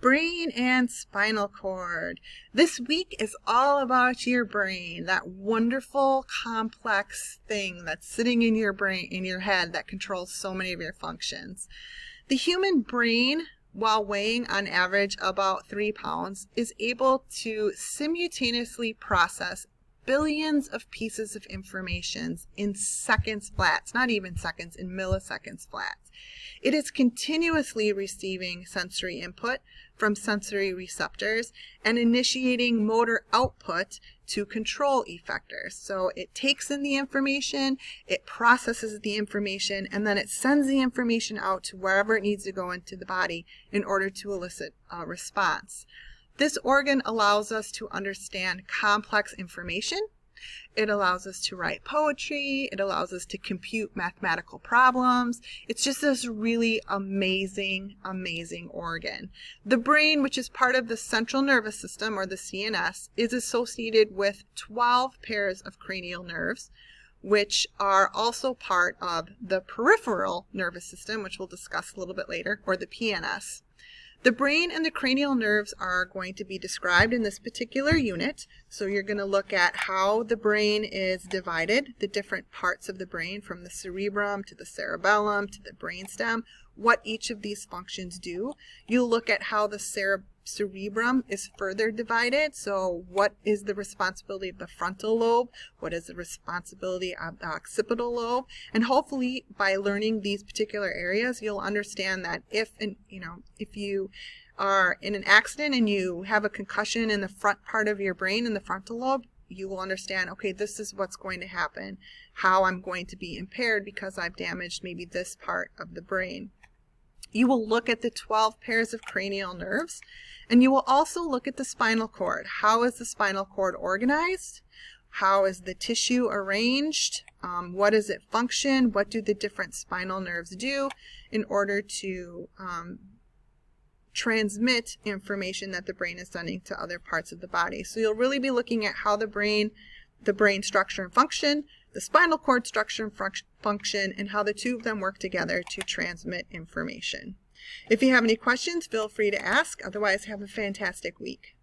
Brain and spinal cord. This week is all about your brain, that wonderful, complex thing that's sitting in your brain, in your head, that controls so many of your functions. The human brain, while weighing on average about 3 pounds, is able to simultaneously process billions of pieces of information in seconds flat, not even seconds, in milliseconds flat. It is continuously receiving sensory input from sensory receptors and initiating motor output to control effectors. So it takes in the information, it processes the information, and then it sends the information out to wherever it needs to go into the body in order to elicit a response. This organ allows us to understand complex information. It allows us to write poetry. It allows us to compute mathematical problems. It's just this really amazing, amazing organ. The brain, which is part of the central nervous system, or the CNS, is associated with 12 pairs of cranial nerves, which are also part of the peripheral nervous system, which we'll discuss a little bit later, or the PNS. The brain and the cranial nerves are going to be described in this particular unit. So you're going to look at how the brain is divided, the different parts of the brain, from the cerebrum to the cerebellum to the brainstem, what each of these functions do. You'll look at how the cerebrum is further divided. So what is the responsibility of the frontal lobe? What is the responsibility of the occipital lobe? And hopefully by learning these particular areas, you'll understand that if you are in an accident and you have a concussion in the front part of your brain, in the frontal lobe, you will understand, okay, this is what's going to happen, how I'm going to be impaired because I've damaged maybe this part of the brain. You will look at the 12 pairs of cranial nerves, and you will also look at the spinal cord. How is the spinal cord organized? How is the tissue arranged? What does it function? What do the different spinal nerves do in order to transmit information that the brain is sending to other parts of the body? So you'll really be looking at how the brain structure and function, the spinal cord structure and function, and how the two of them work together to transmit information. If you have any questions, feel free to ask. Otherwise, have a fantastic week.